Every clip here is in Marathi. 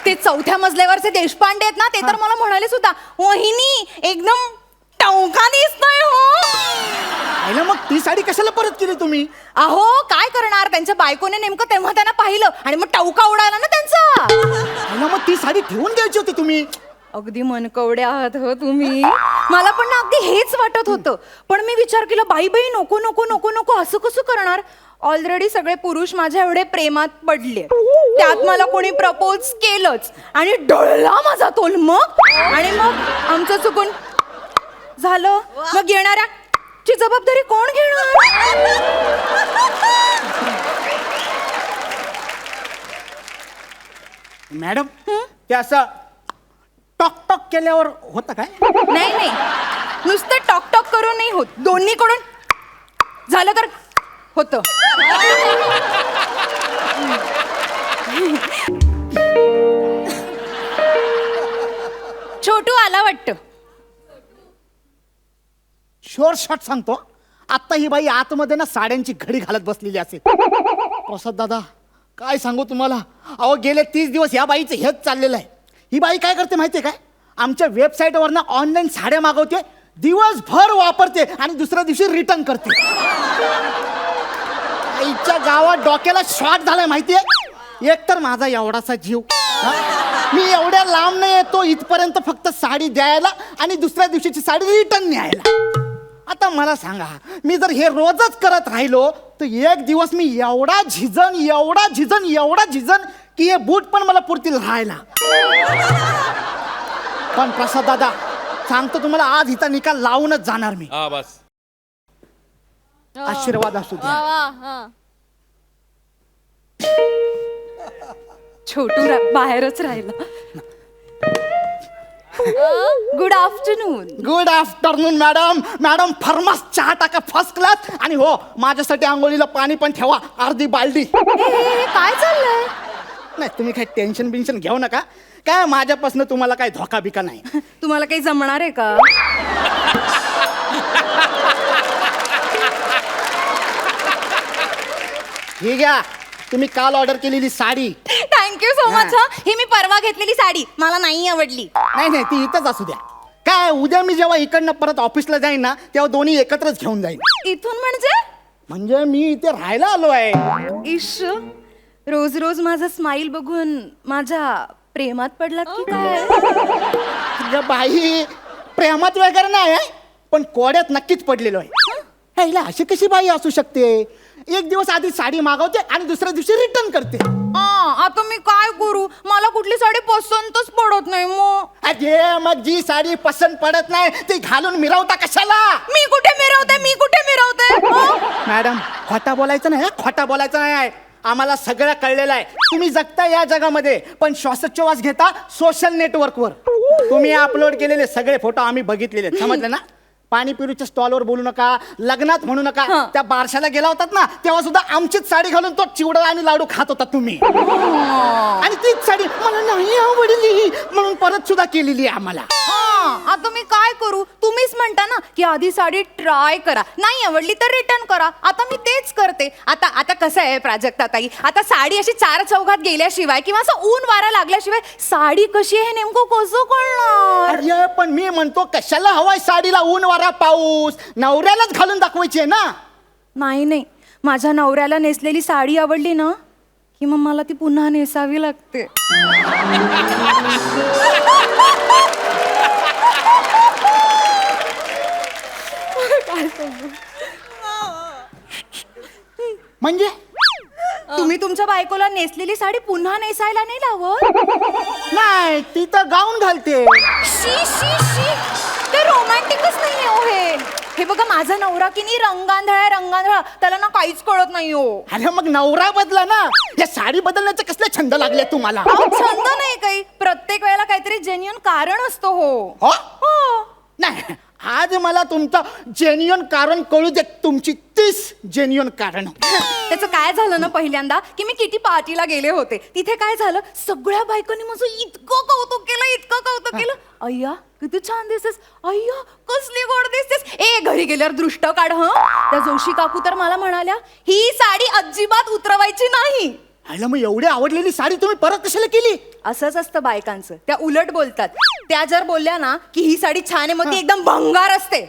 ते 4थ्या मजल्यावरचे देशपांडे आहेत ना, ते तर मला म्हणाले सुद्धा, वहिनी एकदम टवका दिसतोय हो. मग ती साडी कशाला परत केली तुम्ही? अहो काय करणार, त्यांच्या बायकोने नेमकं तेव्हा त्यांना पाहिलं आणि मग टवका उडाला ना त्यांचा. मग ती साडी ठेवून द्यायची होती तुम्ही. अगदी मनकवडे आहात हो तुम्ही. मला पण ना अगदी हेच वाटत होतं, पण मी विचार केला बाई बाई नको नको नको नको असं कसं करणार. ऑलरेडी सगळे पुरुष माझ्या एवढे प्रेमात पडले, त्यात मला कोणी प्रपोज केलंच आणि डळला माझा तोल. मग आमचं चुकून झालं, मग येणाऱ्या ची जबाबदारी कोण घेणार? मॅडम ते असं टॉक टॉक केल्यावर होतं काय? नाही नाही, नुसतं टॉक टॉक करून नाही होत, दोन्हीकडून झालं तर होतं. छोटू आला वाटतं. शोर शॉट सांगतो, आता ही बाई आतमध्ये ना साड्यांची घडी घालत बसलेली असेल. प्रसाद दादा काय सांगू तुम्हाला, अहो गेले 30 दिवस या बाईचं हेच चाललेलं आहे. ही बाई काय करते माहितीये काय, आमच्या वेबसाईटवर ना ऑनलाईन साड्या मागवते, दिवसभर वापरते आणि दुसऱ्या दिवशी रिटर्न करते. आईच्या गावात डोक्याला शॉट झालाय माहितीये. एकतर माझा एवढासा जीव, मी एवढ्या लांब नाही येतो इथपर्यंत फक्त साडी द्यायला आणि दुसऱ्या दिवशीची साडी रिटर्न न्यायला. आता मला सांगा, मी जर हे रोजच करत राहिलो तर एक दिवस मी एवढा झिजन की हे बूट पण मला पुरतील राहायला. पण प्रसाद दादा सांगतो तुम्हाला, आज हिचा निकाल लावूनच जाणार मी. बस आशीर्वाद असू द्या. छोटू बाहेरच राहिला. Good afternoon. Good afternoon madam. Madam फर्मास चहा टाका फर्स्ट क्लास, आणि हो माझ्यासाठी आंघोळीला पाणी पण ठेवा, अर्धी बालडी. काय चाललंय? नाही तुम्ही काही टेन्शन बिन्शन घेऊ नका, काय माझ्यापासून तुम्हाला काय धोका बिका नाही. तुम्हाला काही जमणार आहे का? ठीक आहे, तुम्ही काल ऑर्डर केलेली साडी. Thank you so much. ही मी परवा घेतलेली साडी मला नाही आवडली. नाही ती इथंच असू द्या. काय उद्या मी जेव्हा इकडनं परत ऑफिसला जाईन ना, तेव्हा दोन्ही एकत्रच घेऊन जाईन. इथून म्हणजे मी इथे राहायला आलो आहे. इश, रोज रोज माझा स्माइल बघून माझ्या प्रेमात पडलात की काय? अगं बाई, प्रेमात वगैरे नाही आहे, पण कोड्यात नक्कीच पडलेलो आहे. ह्याला अशी कशी बाई असू शकते? एक दिवस आधी साडी मागवते आणि दुसऱ्या दिवशी रिटर्न करते. आता मी काय करू, मला कुठली साडी पसंतच पडत नाही. मग जी साडी पसंत पडत नाही ती घालून मिरवता कशाला? मी कुठे मिरवते? मॅडम खोटा बोलायचं नाही, खोटा बोलायचं नाही. आम्हाला सगळं कळलेलं आहे. तुम्ही जगता या जगामध्ये, पण श्वासोच्छवास घेता सोशल नेटवर्कवर. तुम्ही अपलोड केलेले सगळे फोटो आम्ही बघितलेले, समजलं ना? पाणीपुरीच्या स्टॉलवर बोलू नका, लग्नात म्हणू नका. त्या बारशाला गेला होतात ना, तेव्हा सुद्धा आमचीच साडी घालून तो चिवडा आणि लाडू खात होता तुम्ही. आणि तीच साडी मला नाही आवडली म्हणून परत सुद्धा केलेली आम्हाला. आता मी काय करू? तुम्हीच म्हणता ना की आधी साडी ट्राय करा, नाही आवडली तर रिटर्न करा. आता मी तेच करते. आता कसं आहे प्राजक्ता ताई, आता साडी अशी 4 चौघात गेल्याशिवाय किंवा असं ऊन वारा लागल्याशिवाय साडी कशी आहे नेमकं कसं कळणार? अरे पण मी म्हणतो कशाला हवाय साडीला ऊन वारा पाऊस? नवऱ्यालाच घालून दाखवायची आहे ना. नाही, माझ्या नवऱ्याला नेसलेली साडी आवडली ना की मग मला ती पुन्हा नेसावी लागते. म्हणजे तुम्ही तुमच्या बायकोला नेसलेली साडी पुन्हा नेसायला नाही लावत? नाही, ती तर गाऊन घालते. शी शी शी, ते रोमॅन्टिकच नाहीये हो हे. हे बघा माझा नवरा की नाही रंगांधळा, त्याला ना काहीच कळत नाही हो. अरे मग नवरा बदला ना. या साडी बदलण्याचे कसले छंद लागले तुम्हाला? छंद नाही काही, प्रत्येक वेळेला काहीतरी जेन्युइन कारण असतो हो. नाही, आज मला तुमचं जेन्युइन कारण कळू दे. तुमची 30 जेन्युइन कारण. त्याचं काय झालं ना, पहिल्यांदा की मी किती पार्टीला गेले होते, तिथे काय झालं, सगळ्या बायकांनी माझं इतकं कौतुक केलं. अय्या किती छान दिसतेस, अय्या कसली गोड दिसतेस. घरी गेल्यावर दृष्ट काढ. त्या जोशी काकू तर मला म्हणाल्या ही साडी अजिबात उतरवायची नाही. आईला मग एवढी आवडलेली साडी तुम्ही परत कशाला केली? असंच असतं बायकांचं, त्या उलट बोलतात. त्या जर बोलल्या ना की ही साडी छान आहे, मग ती एकदम भंगार असते.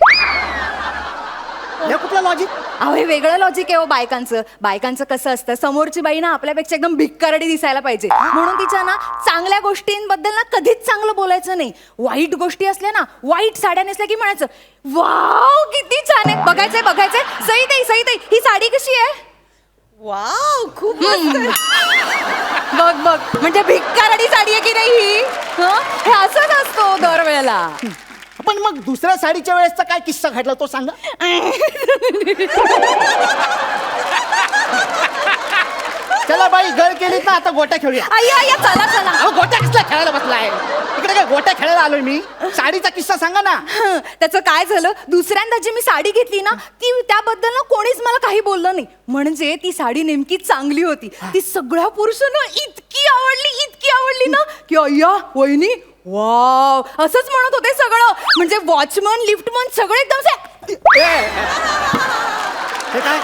हे कुठलं लॉजिक? अहो हे वेगळं लॉजिक आहे हो बायकांचं. बायकांचं कसं असतं, समोरची बाई ना आपल्यापेक्षा एकदम भिक्कारडी दिसायला पाहिजे, म्हणून तिच्या ना चांगल्या गोष्टींबद्दल ना कधीच चांगलं बोलायचं नाही. वाईट गोष्टी असल्या ना, वाईट साड्या नेसल्या की म्हणायचं वाव किती छान आहे, बघायचंय बघायचंय, सई ताई सई ताई ही साडी कशी आहे, वाव खूप मस्त आहे. बघ बघ, म्हणजे भिक्कारडी साडी आहे की नाही ही. हं? हे असंच असतो दरवेळेला. पण मग दुसऱ्या साडीच्या वेळेसचा काय किस्सा घडला तो सांगा. चला बाई, गळ केलीत ना, आता गोट्या खेळूया. अय्या अय्या, चला चला. अहो गोट्या कसला खेळायला बसलाय? इकडे काय गोट्या खेळायला आलोय मी? साडीचा किस्सा सांगा ना. त्याचं काय झालं, दुसऱ्यांदा जी मी साडी घेतली ना, ती त्याबद्दल ना कोणीच मला काही बोललं नाही. म्हणजे ती साडी नेमकी चांगली होती. ती सगळ्या पुरुषांना इतकी आवडली ना की अय्या वहिनी वाव असंच म्हणत होते सगळं. म्हणजे वॉचमन लिफ्टमन सगळे एकदम हे काय?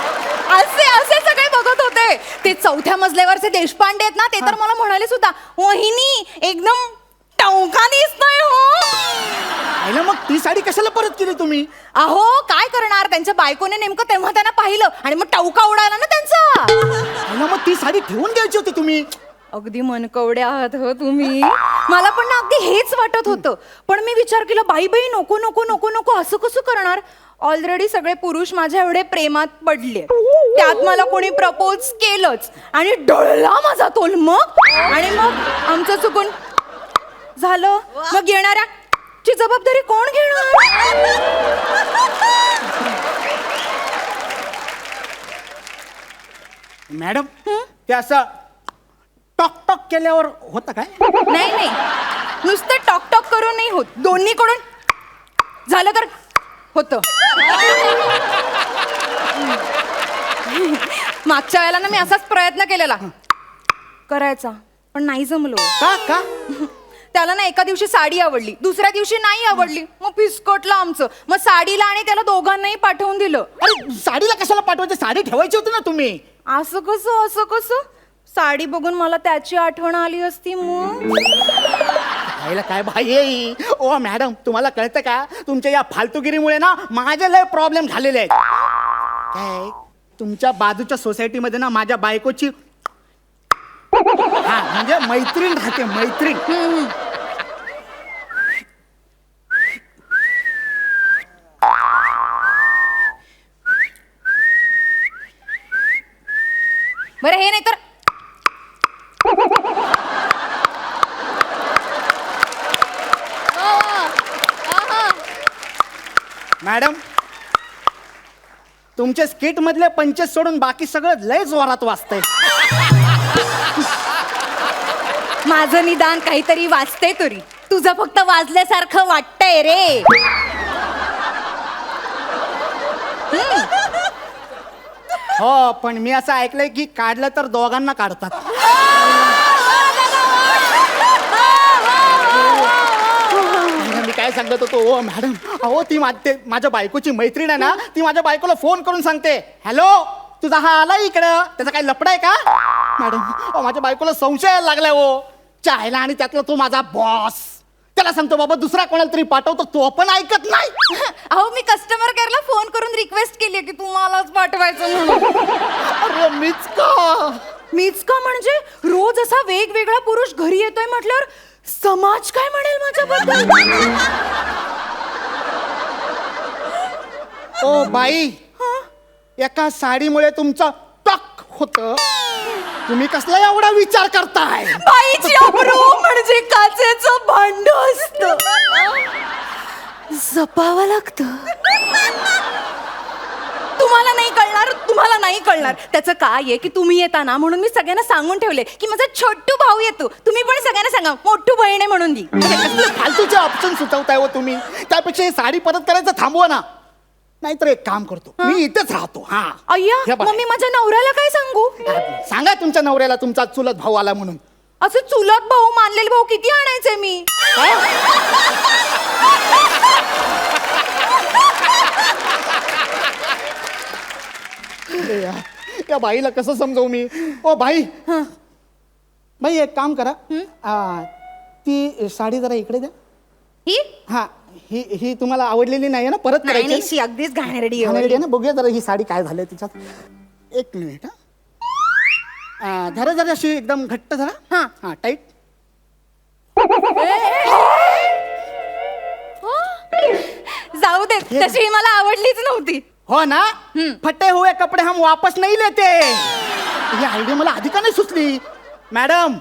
असे असे सगळे बघत होते. ते 4थ्या मजल्यावरचे देशपांडे आहेत ना, ते तर मला म्हणाले सुद्धा वहिनी एकदम टवका दिसतोय हो. आईला मग ती साडी कशाला परत केली तुम्ही? अहो काय करणार, त्यांच्या बायकोने नेमकं तेव्हा त्यांना पाहिलं आणि मग टवका उडाला ना त्यांचा. आईला मग ती साडी ठेवून द्यायची होती तुम्ही. अगदी मनकवडे आहात हो तुम्ही. मला पण ना अगदी हेच वाटत होतं, पण मी विचार केला बाई बाई नको नको नको नको असं कसं करणार. ऑलरेडी सगळे पुरुष माझ्या एवढे प्रेमात पडले, त्यात मला कोणी प्रपोज केलंच आणि डळला माझा तोल. आणि मग आमचं चुकून झालं, मग येणाऱ्या ची जबाबदारी कोण घेणार. मॅडम ते असं टॉक टॉक केल्यावर होतं काय? नाही नाही, नुसतं टॉक टॉक करून नाही होत, दोन्हीकडून झालं तर होतं. मागच्या वेळेला ना मी असाच प्रयत्न केलेला करायचा, पण नाही जमलो. का का? त्याला ना एका दिवशी साडी आवडली, दुसऱ्या दिवशी नाही आवडली, मग फिसकटलं आमचं. मग साडीला आणि त्याला दोघांनाही पाठवून दिलं. अरे साडीला कशाला पाठवायची? साडी ठेवायची होती ना तुम्ही. असं कसं साडी बघून मला त्याची आठवण आली असती मग. आईला काय भाई आहे? ओ मॅडम, तुम्हाला कळतं का, तुमच्या या फालतूगिरीमुळे ना माझे लय प्रॉब्लेम झालेले आहेत. काय तुमच्या बाजूच्या सोसायटीमध्ये ना माझ्या बायकोची हा म्हणजे मैत्रीण राहते, मैत्रीण. बरं हे नाही तर मॅडम, तुमच्या स्किट मधले पंचेस सोडून बाकी सगळं लय जोरात वाजतंय. माझं निदान काहीतरी वाचते तरी, तुझं फक्त वाजल्यासारखं वाटतंय रे. हो, पण मी असं ऐकलंय की काढलं तर दोघांना काढतात. मी काय सांगत होतो, ओ मॅडम, अहो ती माझ्या बायकोची मैत्रीण आहे ना, ती माझ्या बायकोला फोन करून सांगते, हॅलो तुझा हा आला इकडं, त्याचा काही लफडा आहे का? मॅडम, अहो माझ्या बायकोला संशय यायला लागलाय हो चायला, आणि त्यातला तो माझा बॉस. त्याला सांगतो बाबा दुसरा कोणाला तरी पाठवतो, तो पण ऐकत नाही. अहो मी कस्टमर केअरला फोन करून रिक्वेस्ट केली की तुम्हालाच पाठवायचं म्हणून. अरे मीच का म्हणजे रोज असा वेगवेगळा पुरुष घरी येतोय म्हटल्यावर समाज काय म्हणेल माझ्याबद्दल. ओ बाई, एका साडीमुळे तुमचं टक होत, तुम्ही कसला एवढा विचार करताय? बाईची अब्रू म्हणजे काचेचं भांड असतं, जपावं लागतं. तुम्हाला नाही कळणार. त्याचं काय आहे की तुम्ही येता ना, म्हणून मी सगळ्यांना सांगून ठेवले की माझा छोटू भाऊ येतो, तुम्ही पण सगळ्यांना सांगा मोठू बहीण आहे म्हणून दी. फालतूचे ऑप्शन सुचवताय हो तुम्ही. त्यापेक्षा ही साडी परत करायचं थांबवा ना. नाहीतर एक काम करतो, मी इथेच राहतो. हा अय्या, हे बघा. मग मी माझ्या नवऱ्याला काय सांगू? सांगा तुमच्या नवऱ्याला तुमचा चुलत भाऊ आला म्हणून. असं चुलत भाऊ मानलेले भाऊ किती आणायचे मी? या बाईला कसं समजवू मी? ओ बाई, बाई एक काम करा ती साडी जरा इकडे द्या. ही हा ही तुम्हाला आवडलेली नाही ना, परत नाही करायची नाही ना? शी अगदीच घाणेरडी आहे. घाणेरडी आहे ना. बघूया जरा ही साडी काय झालंय तिच्यात. एक मिनिट हा धरा जरा अशी एकदम घट्ट धरा. हा. हा टाईट. जाऊ दे, तशी मला आवडलीच नव्हती. हो ना. फटे हुए कपडे हम वापस नहीं लेते. ही आयडिया मला आधी का नाही सुचली मॅडम.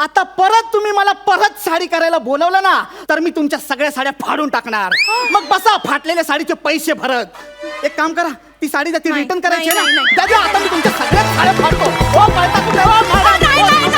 आता परत तुम्ही मला परत साडी करायला बोलवलं ना, तर मी तुमच्या सगळ्या साड्या फाडून टाकणार. मग बसा फाटलेल्या साडीचे पैसे भरत. एक काम करा, ती साडी ती नाही, रिटर्न करायची नाही, ना. नाही, नाही. दादा आता मी तुमच्या सगळ्या साड्या फाडतो. हो कळता कुठे हो मॅडम.